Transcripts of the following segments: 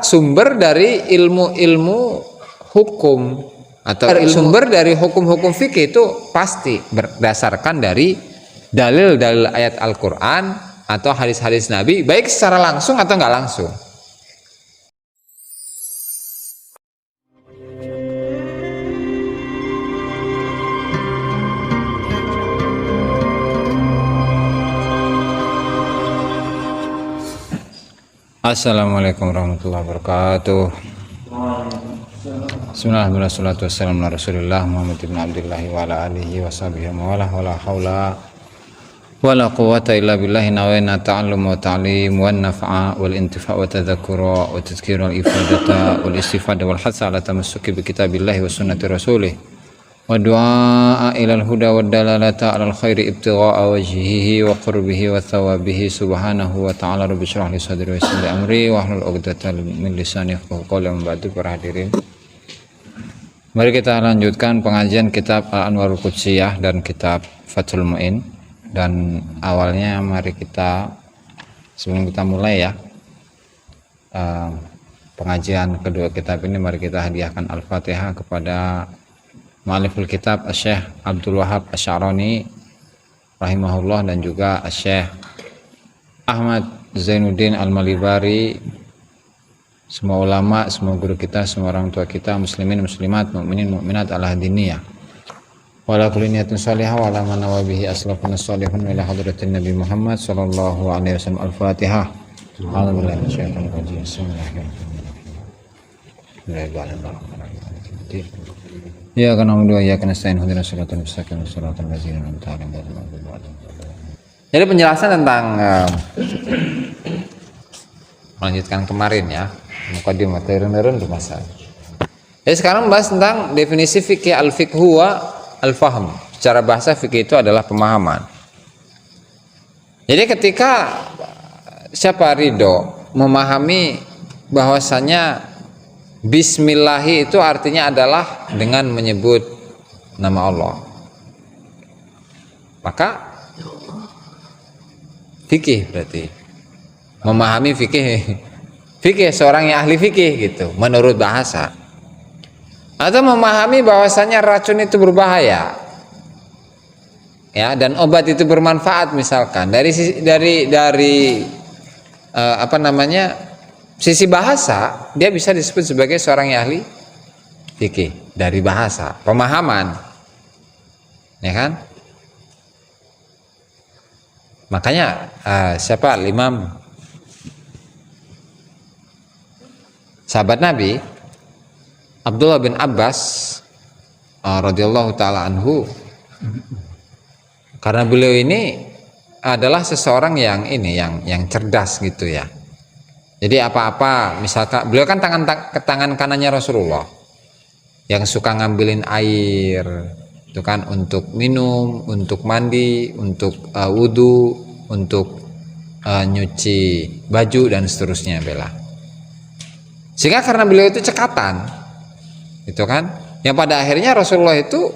sumber dari ilmu-ilmu hukum atau sumber dari hukum-hukum fikih itu pasti berdasarkan dari dalil-dalil ayat Al-Quran atau hadis-hadis Nabi, baik secara langsung atau nggak langsung. Assalamualaikum warahmatullahi wabarakatuh. Bismillahirrahmanirrahim. Wassalatu wassalamu ala Rasulillah Muhammad ibn Abdullah wa ala alihi wa sahbihi wa la haula wa la quwwata illa billahi. Nawayna ta'allum wa ta'lim wa naf'a wal intifa' wa tadhakkura wa tadhkira wal ifadata wal istifada wal hatsa ala tamassuki bi kitabillahi wa sunnati rasulih wa du'a ila al-huda wa dalalata ala al-khairi ibtigha'a wajhihi wa qurbihi wa thawabihi subhanahu wa ta'ala. Rabbi shrah li sadri wa yassir li amri wa hlul 'uqdatam min lisani yafqahu qawli. Ba'du, para hadirin, mari kita lanjutkan pengajian kitab Al-Anwarul Qudsiyah dan kitab Fathul Mu'in. Dan awalnya mari kita, sebelum kita mulai ya pengajian kedua kitab ini, mari kita hadiahkan Al-Fatihah kepada Mu'alliful kitab Syekh Abdul Wahab Asy'arani rahimahullah, dan juga Syekh Ahmad Zainuddin Al-Malibari, semua ulama, semua guru kita, semua orang tua kita, muslimin, muslimat, mukminin, mukminat, ala diniyah wala kulli niyatin salihah wa ala man nawabihi aslafun salihun ila hadratin Nabi Muhammad sallallahu alaihi wasallam. Al-Fatihah. A'udzubillahi minasyaitonir rajim. Bismillahirrahmanirrahim. Ya kana hamdu ya kana stain hadirin shiratal mustaqim shiratal ladzina an'amta 'alaihim ghairil maghdubi 'alaihim. Jadi penjelasan tentang melanjutkan kemarin ya, mukadimah turun di masa. Jadi sekarang bahas tentang definisi fikih. Al-fiqhu wa al-fahm. Secara bahasa fikih itu adalah pemahaman. Jadi ketika siapa ridho memahami bahwasanya Bismillahi itu artinya adalah dengan menyebut nama Allah, maka fikih berarti memahami fikih. Fikih seorang yang ahli fikih gitu menurut bahasa. Atau memahami bahwasanya racun itu berbahaya ya, dan obat itu bermanfaat misalkan dari sisi bahasa, dia bisa disebut sebagai seorang yang ahli fikih dari bahasa, pemahaman, ya kan? Makanya siapa Imam sahabat Nabi Abdullah bin Abbas radhiyallahu taala anhu, karena beliau ini adalah seseorang yang cerdas gitu ya. Jadi apa-apa, misalkan beliau kan tangan kanannya Rasulullah, yang suka ngambilin air itu kan untuk minum, untuk mandi, untuk wudhu, untuk nyuci baju dan seterusnya bela. Sehingga karena beliau itu cekatan, itu kan, yang pada akhirnya Rasulullah itu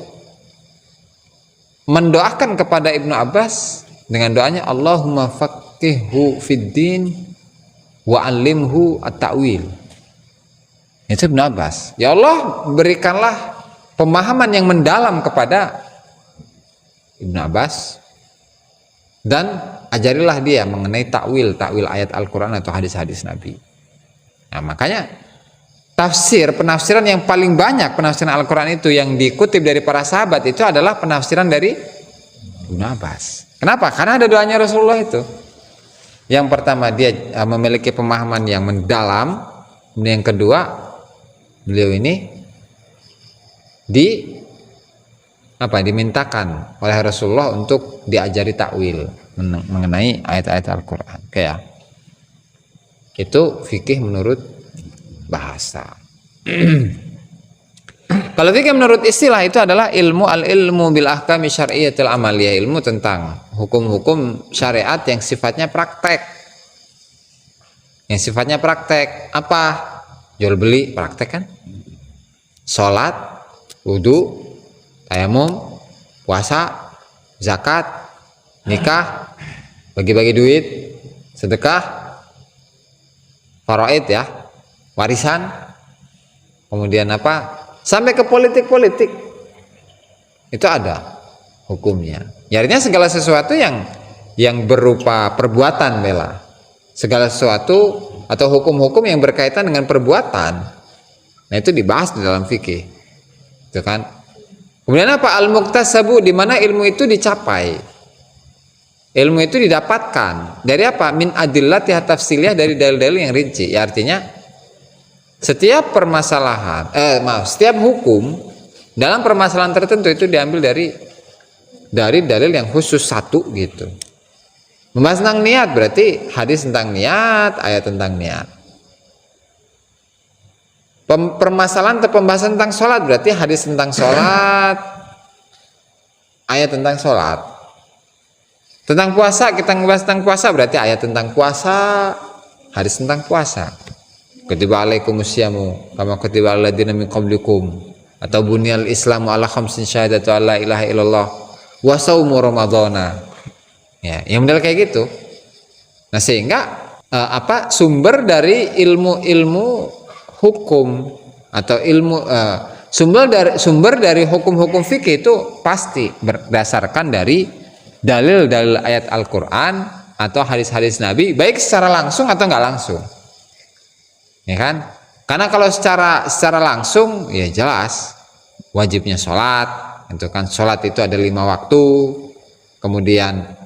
mendoakan kepada Ibnu Abbas dengan doanya, Allahumma faqihhu fid din wa 'allimhu at-ta'wil. Itu Ibnu Abbas. Ya Allah, berikanlah pemahaman yang mendalam kepada Ibnu Abbas dan ajarilah dia mengenai takwil ayat Al-Qur'an atau hadis-hadis Nabi. Nah, makanya penafsiran yang paling banyak, penafsiran Al-Qur'an itu yang dikutip dari para sahabat itu adalah penafsiran dari Ibnu Abbas. Kenapa? Karena ada doanya Rasulullah itu. Yang pertama, dia memiliki pemahaman yang mendalam. Yang kedua, beliau ini dimintakan oleh Rasulullah untuk diajari takwil mengenai ayat-ayat Al-Qur'an. Kayak itu fikih menurut bahasa. Kalau fikih menurut istilah itu adalah ilmu bil ahkami syar'iyyatil amaliyah, ilmu tentang hukum-hukum syariat yang sifatnya praktek. Yang sifatnya praktek apa? Jual beli praktek kan? Salat, wudu, tayamum, puasa, zakat, nikah, bagi-bagi duit, sedekah, faraid ya. warisan, kemudian apa, sampai ke politik-politik itu ada hukumnya. Ya, artinya segala sesuatu yang berupa perbuatan, bela, segala sesuatu atau hukum-hukum yang berkaitan dengan perbuatan, nah itu dibahas di dalam fikih, itu kan. Kemudian apa, al-muktasabu, di mana ilmu itu dicapai, ilmu itu didapatkan dari apa, min adillati tafsiliyah, dari dalil-dalil yang rinci. Ya, artinya setiap permasalahan, setiap hukum dalam permasalahan tertentu itu diambil dari dalil yang khusus satu gitu. Membahas tentang niat berarti hadis tentang niat, ayat tentang niat. Permasalahan atau pembahasan tentang sholat berarti hadis tentang sholat, ayat tentang sholat. Tentang puasa, kita ngebahas tentang puasa berarti ayat tentang puasa, hadis tentang puasa. Kutiba alaikumusyamu kama kutiba alal ladzina min qablikum, atau bunyal islamu ala khamsin syahadatu alla ilaha illallah wa shaumu ramadhana. Ya, yang model kayak gitu. Nah, sehingga sumber dari ilmu-ilmu hukum atau sumber dari hukum-hukum fikih itu pasti berdasarkan dari dalil-dalil ayat Al-Qur'an atau hadis-hadis Nabi, baik secara langsung atau nggak langsung. Ya kan? Karena kalau secara langsung ya jelas wajibnya sholat, itu kan, sholat itu ada 5 waktu. Kemudian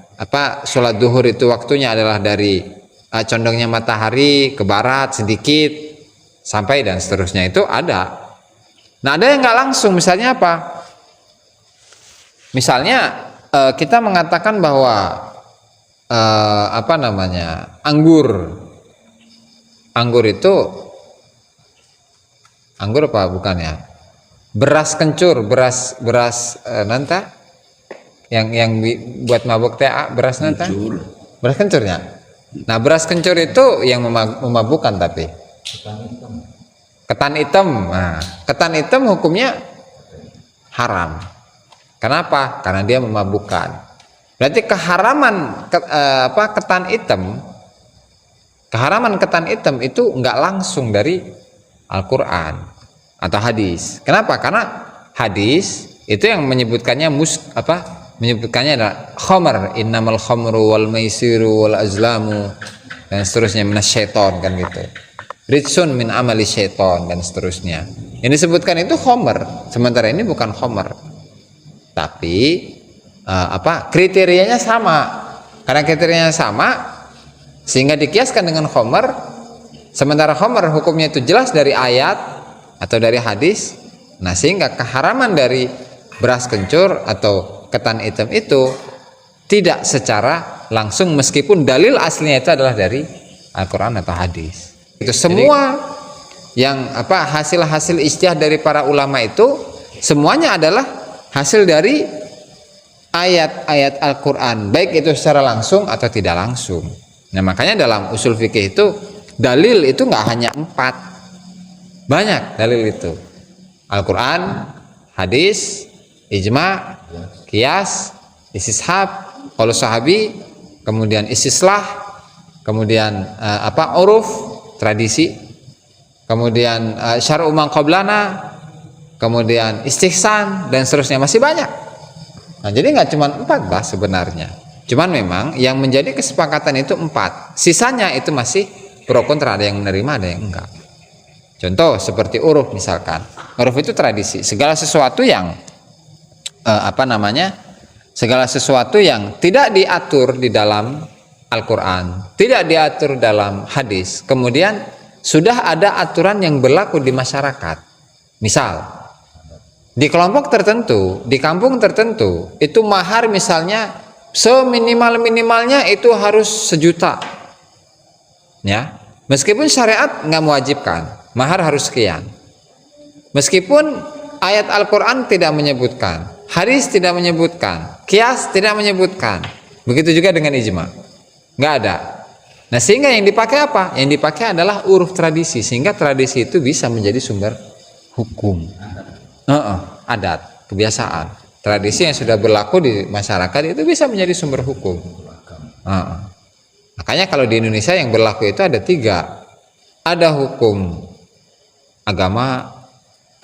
sholat duhur itu waktunya adalah dari condongnya matahari ke barat sedikit sampai dan seterusnya, itu ada. Nah, ada yang nggak langsung, misalnya apa? Misalnya kita mengatakan bahwa anggur itu apa bukannya? Beras kencur, beras nanta yang buat mabuk teh, beras nanta. Beras kencurnya. Nah, beras kencur itu yang memabukkan, tapi ketan hitam. Nah, ketan hitam hukumnya haram. Kenapa? Karena dia memabukkan. Berarti keharaman keharaman ketan hitam itu enggak langsung dari Al-Qur'an atau hadis. Kenapa? Karena hadis itu yang menyebutkannya menyebutkannya adalah khamr, innamal khamru wal maisiru wal azlamu dan seterusnya minasyaiton, kan gitu. Ritsun min amali syaiton dan seterusnya. Yang disebutkan itu khamr, sementara ini bukan khamr. Tapi kriterianya sama. Karena kriterianya sama sehingga dikiaskan dengan khamr. Sementara khamr hukumnya itu jelas dari ayat atau dari hadis. Nah, sehingga keharaman dari beras kencur atau ketan hitam itu tidak secara langsung, meskipun dalil aslinya itu adalah dari Al-Qur'an atau hadis. Itu semua yang hasil-hasil ijtihad dari para ulama itu semuanya adalah hasil dari ayat-ayat Al-Qur'an, baik itu secara langsung atau tidak langsung. Nah, makanya dalam usul fikih itu dalil itu nggak hanya 4, banyak dalil itu. Al-Qur'an, hadis, ijma, qiyas, istishab, qaul sahabi, kemudian istislah, kemudian uruf, tradisi, kemudian syar'u man qablana, kemudian istihsan dan seterusnya, masih banyak. Nah, jadi nggak cuma 4 bah sebenarnya. Cuman memang yang menjadi kesepakatan itu 4. Sisanya itu masih pro kontra, ada yang menerima, ada yang enggak. Contoh seperti uruf misalkan. Uruf itu tradisi, segala sesuatu yang segala sesuatu yang tidak diatur di dalam Al-Qur'an, tidak diatur dalam hadis, kemudian sudah ada aturan yang berlaku di masyarakat. Misal di kelompok tertentu, di kampung tertentu, itu mahar misalnya seminimal-minimalnya itu harus 1 juta. Ya, meskipun syariat nggak mewajibkan, mahar harus sekian. Meskipun ayat Al-Qur'an tidak menyebutkan, hadis tidak menyebutkan, qiyas tidak menyebutkan. Begitu juga dengan ijma. Nggak ada. Nah, sehingga yang dipakai apa? Yang dipakai adalah uruf tradisi, sehingga tradisi itu bisa menjadi sumber hukum. Adat, kebiasaan, tradisi yang sudah berlaku di masyarakat itu bisa menjadi sumber hukum. Makanya kalau di Indonesia yang berlaku itu ada 3. Ada hukum agama,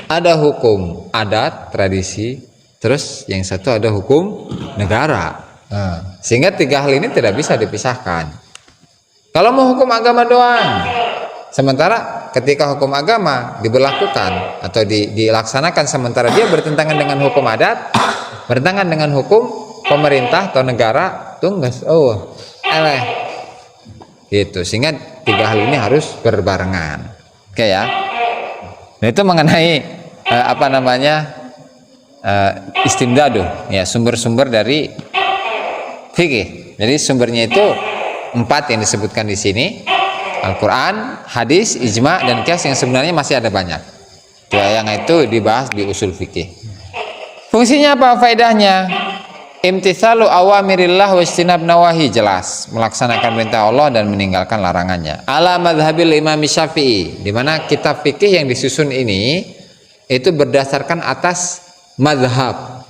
ada hukum adat, tradisi, terus yang satu ada hukum negara. Sehingga tiga hal ini tidak bisa dipisahkan. Kalau mau hukum agama doang, sementara ketika hukum agama diberlakukan atau dilaksanakan sementara dia bertentangan dengan hukum adat, bertentangan dengan hukum pemerintah atau negara, tunggas, gitu. Sehingga tiga hal ini harus berbarengan. Oke ya. Nah itu mengenai istimdadu, ya, sumber-sumber dari fikih. Jadi sumbernya itu 4 yang disebutkan di sini: Al-Quran, hadis, ijma, dan qiyas, yang sebenarnya masih ada banyak. Yang itu dibahas di usul fikih. Fungsinya apa? Faedahnya imtitsalu awamirillah wa ijtinab nawahi, jelas melaksanakan perintah Allah dan meninggalkan larangannya. Ala madhabil Imam Syafi'i, di mana kitab fikih yang disusun ini itu berdasarkan atas madhab.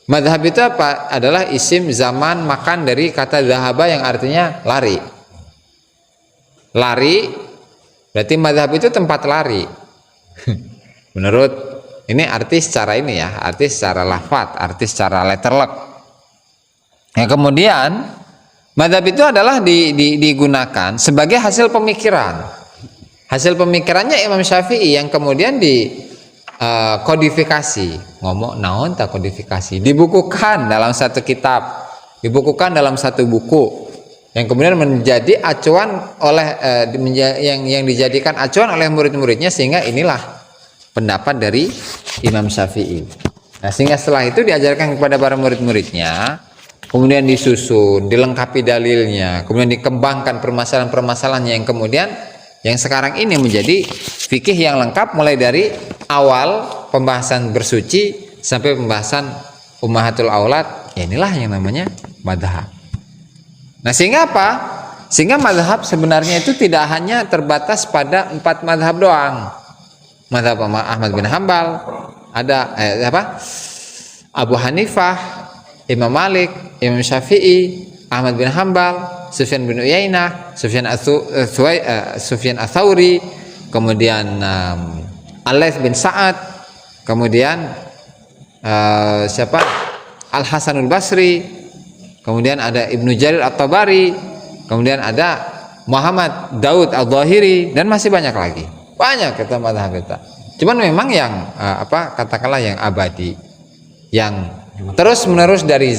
Madhab itu apa? Adalah isim zaman makan dari kata zahaba yang artinya lari. Lari berarti madhab itu tempat lari. Menurut ini arti secara ini ya, arti secara lafadz, arti secara letterlek. Yang kemudian madhab itu adalah digunakan sebagai hasil pemikiran. Hasil pemikirannya Imam Syafi'i yang kemudian kodifikasi, ngomong naon tak kodifikasi, dibukukan dalam satu kitab, dibukukan dalam satu buku, yang kemudian menjadi acuan oleh yang dijadikan acuan oleh murid-muridnya, sehingga inilah pendapat dari Imam Syafi'i. Nah, sehingga setelah itu diajarkan kepada para murid-muridnya, kemudian disusun, dilengkapi dalilnya, kemudian dikembangkan permasalahan-permasalahannya, yang kemudian yang sekarang ini menjadi fikih yang lengkap, mulai dari awal pembahasan bersuci sampai pembahasan ummahatul aulad. Ya, inilah yang namanya madhab. Nah, sehingga apa? Sehingga madhab sebenarnya itu tidak hanya terbatas pada 4 madhab doang. Madhab Ahmad bin Hambal, ada Abu Hanifah, Imam Malik, Imam Syafi'i, Ahmad bin Hambal, Sufyan bin Uyainah, Sufyan Ats-Tsauri, kemudian Al-Laits bin Sa'ad, kemudian Al Hasanul Basri, kemudian ada Ibnu Jarir At-Tabari, kemudian ada Muhammad Daud Al-Zahiri, dan masih banyak lagi. Banyak kata madhab kita. Cuman memang yang katakanlah yang abadi, yang terus menerus dari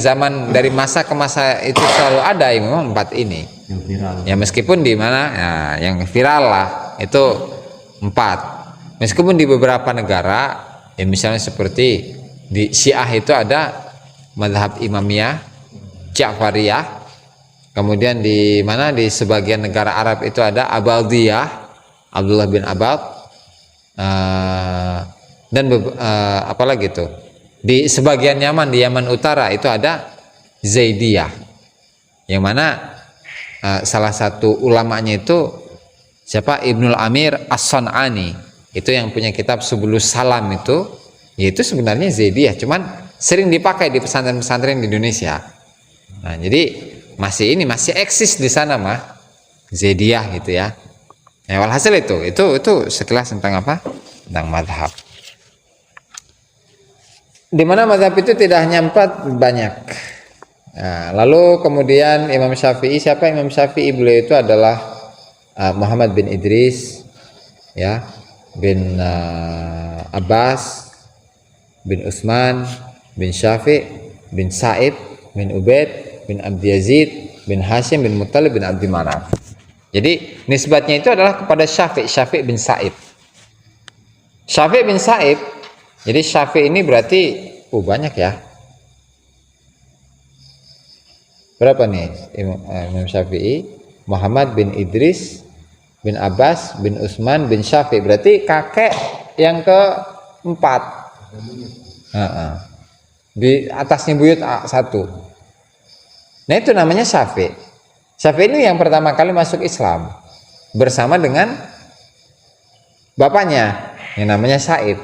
masa ke masa itu selalu ada, yang memang 4 ini. Yang viral. Ya, meskipun di mana yang viral lah itu 4. Meskipun di beberapa negara, ya misalnya seperti di Syiah itu ada mazhab Imamiyah, Ja'fariyah. Kemudian di sebagian negara Arab itu ada Abaldiyah, Abdullah bin Abad, dan apalagi itu. Di sebagian Yaman, di Yaman Utara itu ada Zaidiyah, yang mana salah satu ulamanya itu Ibnul Amir As-San'ani, itu yang punya kitab Subulus Salam itu, yaitu sebenarnya Zaidiyah, cuman sering dipakai di pesantren-pesantren di Indonesia. Nah, jadi masih eksis di sana mah Zaidiyah gitu ya. Ya, walhasil itu sekilas tentang tentang madhab. Di mana mazhab itu tidak hanya 4, banyak. Nah, lalu kemudian Imam Syafi'i, siapa Imam Syafi'i? Beliau itu adalah Muhammad bin Idris, ya, bin Abbas, bin Utsman, bin Syafi', bin Sa'id, bin Ubaid, bin Abdi Yazid, bin Hashim, bin Muttalib, bin Abdi Manaf. Jadi nisbatnya itu adalah kepada Syafi' bin Sa'id. Syafi' bin Sa'id. Jadi Syafi' ini berarti banyak ya. Berapa nih Imam Syafi'i? Muhammad bin Idris, bin Abbas, bin Utsman, bin Syafi'. Berarti kakek yang ke-4. Di atasnya buyut 1. Nah, itu namanya Syafi'. Syafi' ini yang pertama kali masuk Islam bersama dengan bapaknya yang namanya Sa'id,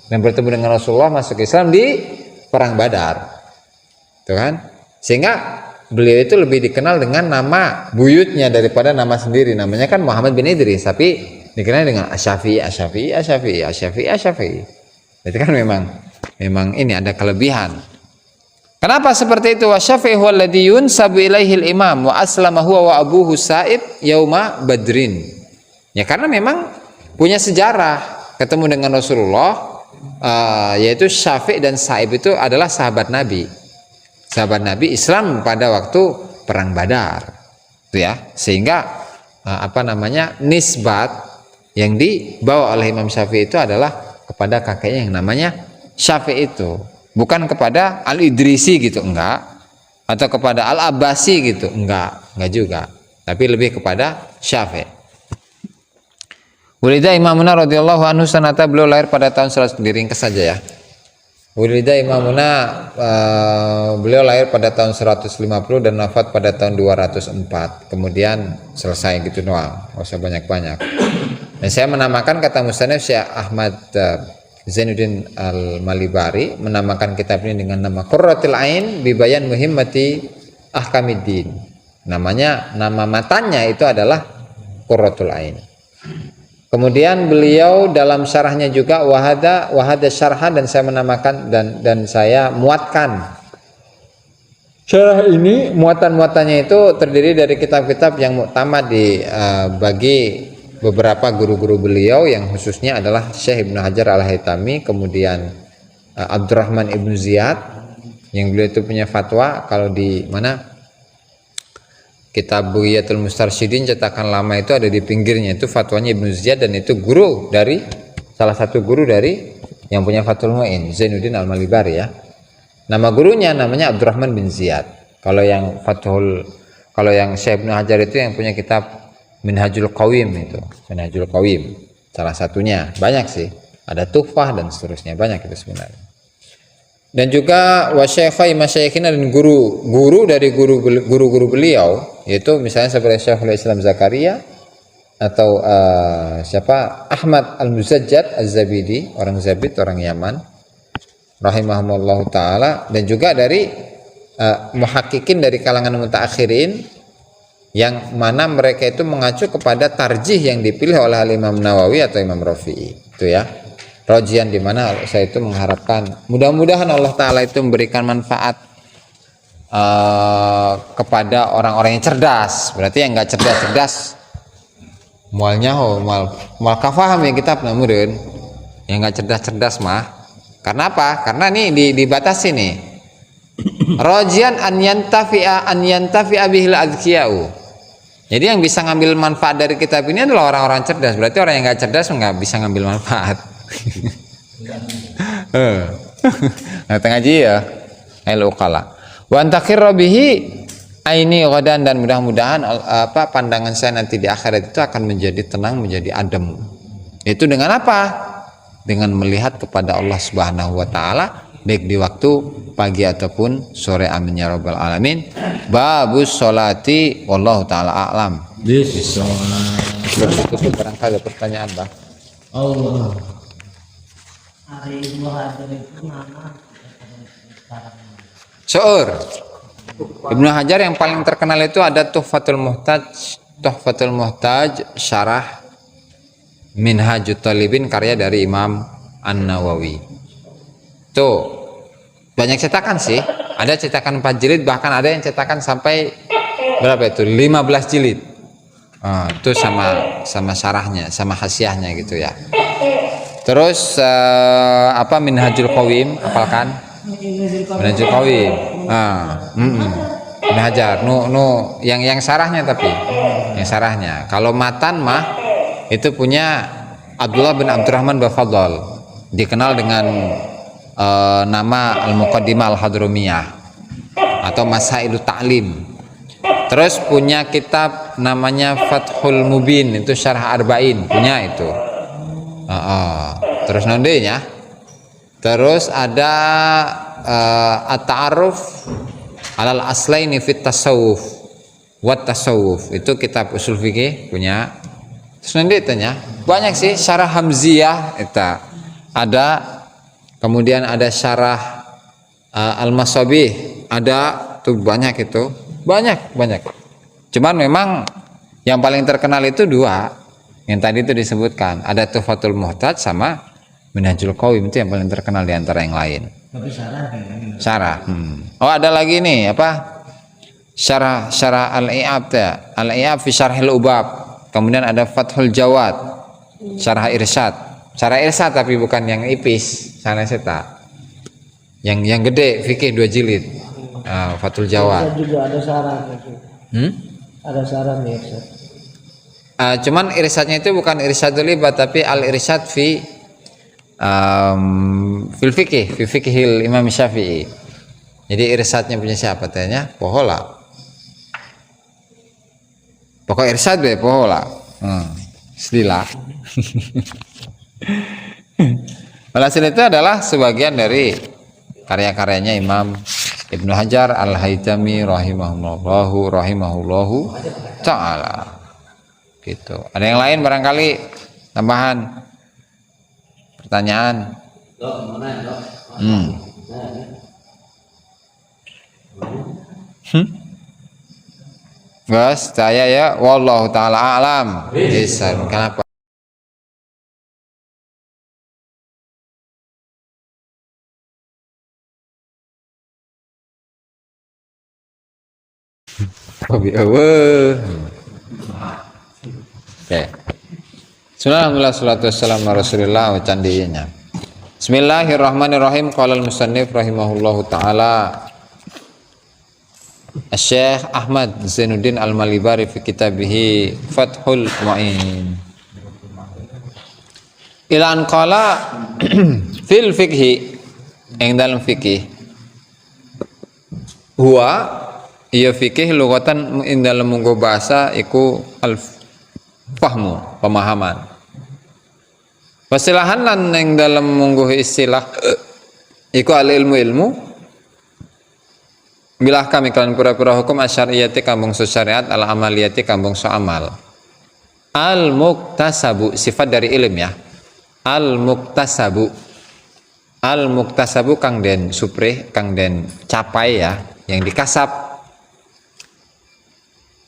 dan bertemu dengan Rasulullah, masuk Islam di perang Badar, tuh kan? Sehingga beliau itu lebih dikenal dengan nama buyutnya daripada nama sendiri. Namanya kan Muhammad bin Idris, tapi dikenal dengan Asy-Syafi'i, Asy-Syafi'i, Asy-Syafi'i, Asy-Syafi'i, Asy-Syafi'i. Itu kan memang ini ada kelebihan. Kenapa seperti itu? Wasyafi'i huwa alladhi yunsabu ilaihil imam wa aslama huwa wa abuhu Sa'ib yauma Badrin. Ya karena memang punya sejarah ketemu dengan Rasulullah, yaitu Syafi' dan Sa'ib itu adalah sahabat Nabi. Sahabat Nabi Islam pada waktu perang Badar. Itu ya. Sehingga nisbat yang dibawa oleh Imam Syafi'i itu adalah kepada kakeknya yang namanya Syafi'i itu, bukan kepada Al-Idrisi gitu, enggak, atau kepada Al-Abbasi gitu, enggak juga, tapi lebih kepada Syafi'i. Wulida Imamuna radhiyallahu anhu sanata, beliau lahir pada tahun 100, diringkas saja ya. Wulida Imamuna, beliau lahir pada tahun 150 dan wafat pada tahun 204. Kemudian selesai gitu doang, nggak usah banyak-banyak. Dan saya menamakan, kata musannif Syekh Ahmad Zainuddin Al-Malibari, menamakan kitab ini dengan nama Qurratul Ain bi Bayan Muhimmati Ahkamiddin. Nama matanya itu adalah Qurratul Ain. Kemudian beliau dalam syarahnya juga wahada syarha, dan saya menamakan dan saya muatkan syarah ini. Muatan-muatannya itu terdiri dari kitab-kitab yang muktamad bagi beberapa guru-guru beliau, yang khususnya adalah Syekh Ibnu Hajar Al-Haytami, kemudian Abdurrahman Ibnu Ziyad, yang beliau itu punya fatwa. Kalau di mana Kitab Bughiyatul Mustarsyidin cetakan lama itu ada di pinggirnya, itu fatwanya Ibnu Ziyad, dan itu salah satu guru dari yang punya Fathul Mu'in, Zainuddin Al-Malibari ya. Nama gurunya namanya Abdurrahman bin Ziyad. Kalau yang Syekh Ibnu Hajar itu yang punya kitab Minhajul Qawim, itu Minhajul Qawim salah satunya. Banyak sih, ada Tuhfah dan seterusnya, banyak itu sebenarnya. Dan juga wasyaikhai masyayikhina, dan guru dari guru-guru beliau, yaitu misalnya seperti Syekhul Islam Zakaria atau Ahmad Al-Muzajjad Az-Zabidi, orang Zabid, orang Yaman, rahimahumullah taala. Dan juga dari muhakkikin dari kalangan mutaakhirin, yang mana mereka itu mengacu kepada tarjih yang dipilih oleh Imam Nawawi atau Imam Rafi'i, itu ya. Rojian, di mana saya itu mengharapkan mudah-mudahan Allah Ta'ala itu memberikan manfaat kepada orang-orang yang cerdas. Berarti yang nggak cerdas mualnya mual kafaham ya kitab, namun yang nggak cerdas mah. Karena apa? Karena ini dibatasi nih. Rojian an yantafi'a bihil adzkiyau. Jadi yang bisa ngambil manfaat dari kitab ini adalah orang-orang cerdas. Berarti orang yang nggak cerdas nggak bisa ngambil manfaat. Ngerti ngaji ya, al-uqala wa antakhirra bihi aini ghadan, dan mudah-mudahan pandangan saya nanti di akhirat itu akan menjadi tenang, menjadi adem. Itu dengan apa? Dengan melihat kepada Allah Subhanahu wa taala, baik di waktu pagi ataupun sore. Amin ya rabbal alamin. Babus sholati wallahu taala a'lam. Bismillah. Barangkali ada pertanyaan, Bang. Allah. Syaur Ibnu Hajar yang paling terkenal itu ada Tuhfatul Muhtaj syarah Minhajut Talibin, karya dari Imam An-Nawawi. Tuh banyak cetakan sih, ada cetakan 4 jilid, bahkan ada yang cetakan sampai berapa itu, 15 jilid. Itu sama syarahnya, sama hasiahnya gitu ya. Terus Minhajul Qawim, hafalkan? Minhajul Qawim. Ibnu Hajar, yang sarahnya, tapi yang sarahnya. Kalau matan mah itu punya Abdullah bin Abdurrahman Bafadhal, dikenal dengan nama Al-Muqaddimah Al-Hadrumiyah atau Masailu Ta'lim. Terus punya kitab namanya Fathul Mubin, itu syarah Arba'in, punya itu. Terus nondenya, terus ada At-Ta'aruf alal Aslaini fit Tasawuf wat Tasawuf, itu kitab usul fikih punya. Terus nanti tanya banyak sih, syarah Hamziyah itu ada, kemudian ada syarah Al-Masabih ada, tuh banyak, itu banyak. Cuman memang yang paling terkenal itu dua, Yang tadi itu disebutkan ada Tuhfatul Muhtaj sama Minhajul Qawim, itu yang paling terkenal di antara yang lain. Tapi syarah kayaknya. Syarah. Oh, ada lagi nih apa? Syarah Al-I'ab ya. Al-I'ab fi Syarhil Ubab. Kemudian ada Fathul Jawad. Syarah Irsyad. Syarah Irsyad tapi bukan yang ipis, sana seta. Yang gede fikih 2 jilid. Fathul Jawad. Irsyad juga ada syarah gitu. Ada syarah nih Irsyad. Cuman irsyadnya itu bukan irsyadul ibad tapi al-irsyad fi fil fiqhil Imam Syafi'i. Jadi irsyadnya punya siapa tanya? Pohola. Pokok irsyad be pohola. Sedilah. Walhasil itu adalah sebagian dari karya-karyanya Imam Ibnu Hajar Al-Haytami rahimahullahu ta'ala. Gitu. Ada yang lain barangkali tambahan pertanyaan? Guys, saya ya wallahu taala alam. Kenapa? Oke. Bismillahirrahmanirrahim. Salatu wassalamu ala Rasulillah wa candinya. Bismillahirrahmanirrahim. Qala al-musannif rahimahullahu taala Syekh Ahmad Zainuddin Al-Malibari fi kitabih Fathul Mu'in. Ila an qala fil fiqhi, ing dalam fikih huwa iya fikih lugatan ing dalam munggo bahasa iku al fahmu, pemahaman. Wasilahan lan ing dalam munggo istilah iku al ilmu bilah kami kalian pura-pura hukum asyariyati kambung syariat al amaliyati kambung amal. Al muktasabu sifat dari ilm ya. Al muktasabu kang den suprih, kang den capai ya, yang dikasap.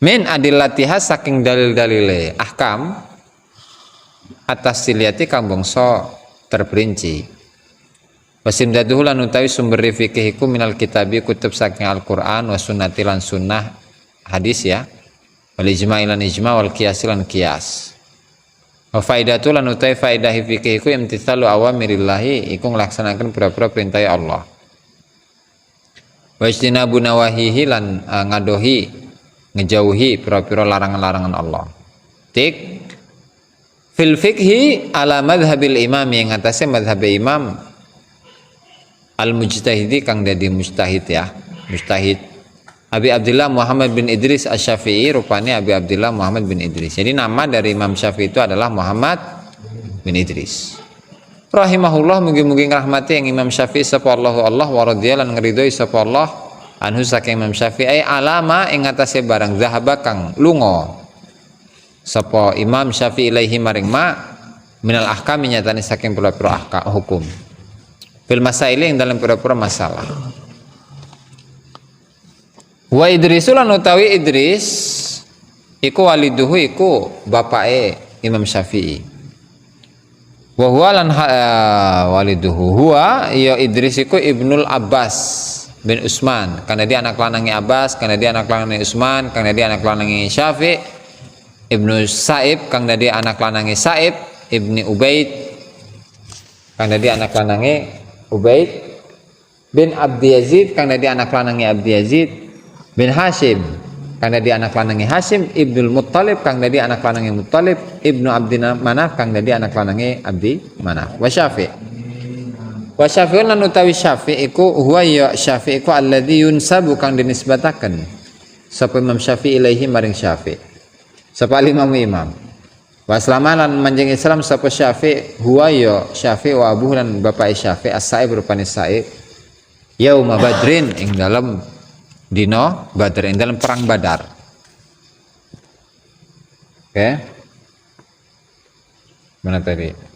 Min adillatiha saking dalil-dalile ahkam atas siliyati kambung terperinci. Wasimdaduhu lan utawi sumber fikih iku minal kitabi kutub saking Al-Qur'an wa sunnati lan sunnah hadis ya. Wal ijma' lan ijma' wal qiyas lan qiyas. Wa faidatu lan utawi faidah fikih iku imtithalu awamirillahi iku nglaksanaken pira-pira perintah Allah. Wa ijtinabu nawahihi lan ngadohi ngejauhi pira-pira larangan-larangan Allah. Tik fil fikhi ala madhabil imam yang atasnya madhab imam al-mujtahidi kang dadi mujtahid ya, mujtahid Abi Abdullah Muhammad bin Idris Asy-Syafi'i, rupanya Abi Abdullah Muhammad bin Idris. Jadi nama dari Imam Syafi'i itu adalah Muhammad bin Idris. Rahimahullah, mugi-mugi ngrahmati yang Imam Syafi'i sapa Allah wa radhiyallahu lan ngridhoi sapa Allah anhu saking Imam Syafi'i alama ing atase barang zahaba kang lunga sapa Imam Syafi'i ilaihi maring ma minal ahkam nyatane saking pira-pira ahkam hukum. Fil masaili yang dalam pura-pura masalah. Wa Idrisul lan utawi Idris iku waliduhu iku bapake Imam Syafi'i. Wa huwa lan waliduhu huwa ya Idris iku Ibnul Abbas bin Utsman, karena dia anak lanangi Abbas, karena dia anak lanangi Utsman, karena dia anak lanangi Syafi'. Ibnu Sa'ib, karena dia anak lanangi Sa'ib, Ibni Ubaid, karena dia anak lanangi Ubaid bin Abdi Yazid, karena dia anak lanangi Abdi Yazid, bin Hashim, karena dia anak lanangi Hashim, Ibnul Muttalib, karena dia anak lanangi Muttalib, Ibnu Abdi Manaf, karena dia anak lanangi Abdi Manaf. Wa Syafi' wa Syafi'un lan utawi Syafi' iku huwa ya Syafi' iku alladzi yunsabu kang dinisbataken sapa Imam Syafi'i ilaihi maring Syafi'. Sapa imam wa selamalan manjing Islam sapa Syafi' huwa ya Syafi' wa abuh lan bapak Syafi' as-Sa'ib rupane Sa'ib yauma Badrin ing dalam dino Badar, ing dalam perang Badar. Oke. Mana tadi?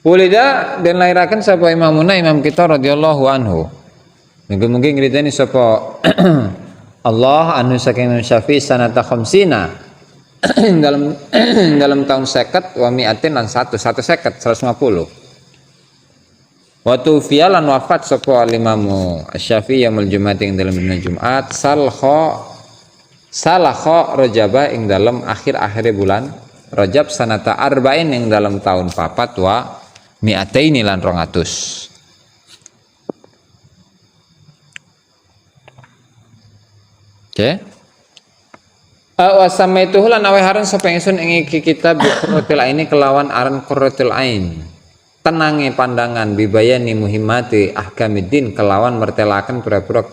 Ulida dan lahiraken sapa imamuna imam kita radhiyallahu anhu. Mungkin ngeritani sapa Allah anu saking Imam Syafi'i sanata khamsina dalam tahun 50 wa mi'atin lan 150 wa tufiya lan wafat sapa Imam Syafi'i yaumul Jum'ati ing dalam dina Jumat salakha Rajaba ing dalam akhir-akhir bulan Rajab sanata arba'in ing dalam tahun 4 wa mi'ataini lan 200. Oke. Wasamaituhu lan awe haran sapa ingsun ing iki kitab bi qurratil aini kelawan aran qurratil ain. Tenange pandangan bibayani muhimmati ahkamiddin kelawan mertelaken pira-pira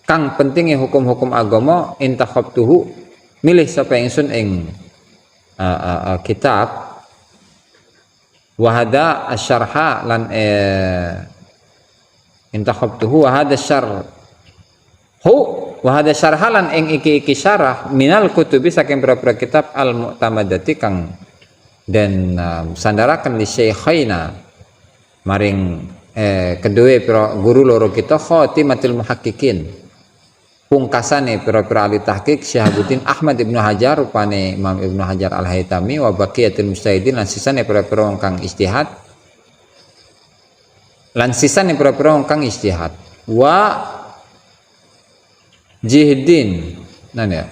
kang pentinge hukum-hukum agama intakhabtuhu milih sapa ingsun ing kitab wahada asyarha lan intakhabtuhu wahada syarh wahada syarhalan ing iki syarah minal kutubi saking pira-pira kitab al mu'tamadati kang dan sandaraken li syaikhaina maring kedue pira guru loro kita khatimatul muhaqqiqin pungkasane pira-pira ahli tahqiq Syihabuddin Ahmad Ibnu Hajar rupane Imam Ibnu Hajar Al-Haytami wa baqiyatul mujtahidin lan sisane pira-pira wong kang ijtihad wa Jihdin ya.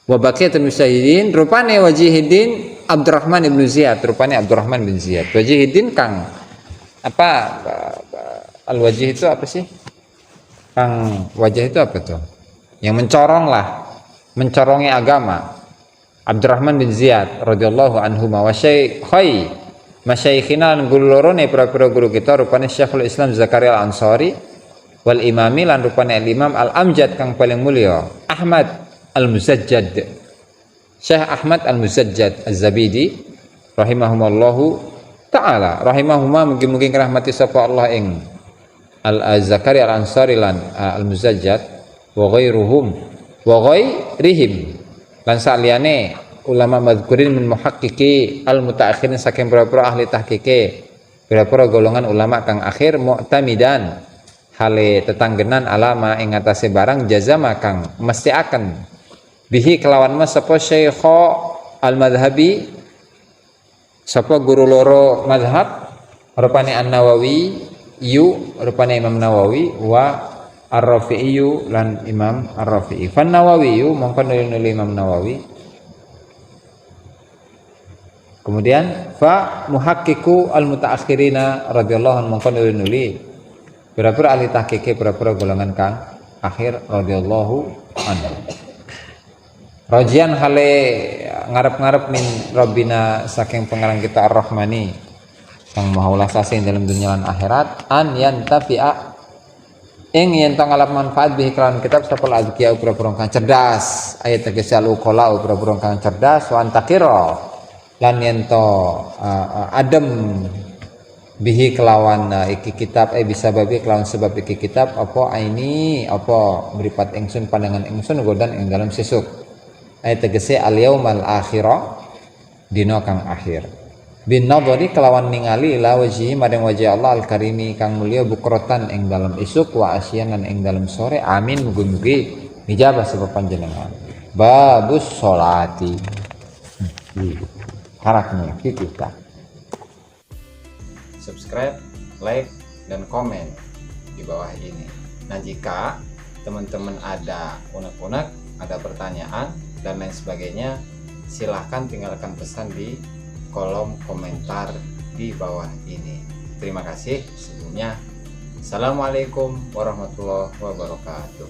Wa baqiyatul mujtahidin rupane wa Jihdin Abdurrahman ibn Ziyad rupane Abdurrahman bin Ziyad. Wa Jihdin kang apa al-wajih itu apa sih? Kang wajah itu apa tuh? Yang mencorong lah, mencorongi agama. Abdurrahman bin Ziyad radhiyallahu anhu wa syaikhai masyaikhina guru lorone pira-pira guru kita rupane Syekhul Islam Zakaria Al-Ansari wal imami lan rupane al-imam al-amjad kang paling mulia Ahmad al-Muzajjad Syekh Ahmad al-Muzajjad Az-Zabidi rahimahumallahu ta'ala rahimahumma mugi-mugi rahmati sapa Allah ing al-Zakaria al-Ansari lan al-Muzajjad wa ghairuhum wa ghairihim lan saliyane ulama madzkurin min muhaqqiqi al-mutaakhirin saking pira-pira ahli tahqiqe pira-pira golongan ulama kang akhir mu'tamidan hale tetanggenan alama ing atase barang jazama kang mesti akan bihi kelawan mas sapa syekh al-madhhabi sapa guru loro mazhab rupane An-Nawawi rupane Imam Nawawi wa Ar-Rafi'i lan Imam Ar-Rafi'i fan Nawawi mongko nuli Imam Nawawi kemudian fa muhaqqiqu al-mutaakhirina radhiyallahu anhu mongko nuli pira-pira ahli tahqiq pira-pira golongan kang akhir radhiyallahu anhu. Rajian hale ngarep-ngarep min Rabbina saking pengarang kita Ar-Rahmani kang maha ulas asing dalam dunia lan akhirat an yantafi'a ing yen tong ngalap manfaat bihi kelawan kitab sapal azkiya pira-pira kang cerdas ayat tegese al-uqala pira-pira kang cerdas wa antakira lan yen to adem bihi kelawan iki kitab bisa babi kelawan sebab iki kitab apa aini apa mripat ingsun pandangan ingsun godan ing dalam sesuk ayat tegese al yaumal akhirah dina kang akhir bin nadhari kelawan ningali ila wajhi maring wajah Allah al karimi kang mulya bukrotan ing dalam isuk wa asyanan ing dalam sore amin mugi-mugi dijabah sebab panjenengan babus sholati haraknya kita subscribe, like, dan komen di bawah ini. Nah jika teman-teman ada unek-unek, ada pertanyaan, dan lain sebagainya, silahkan tinggalkan pesan di kolom komentar di bawah ini. Terima kasih sebelumnya. Assalamualaikum warahmatullahi wabarakatuh.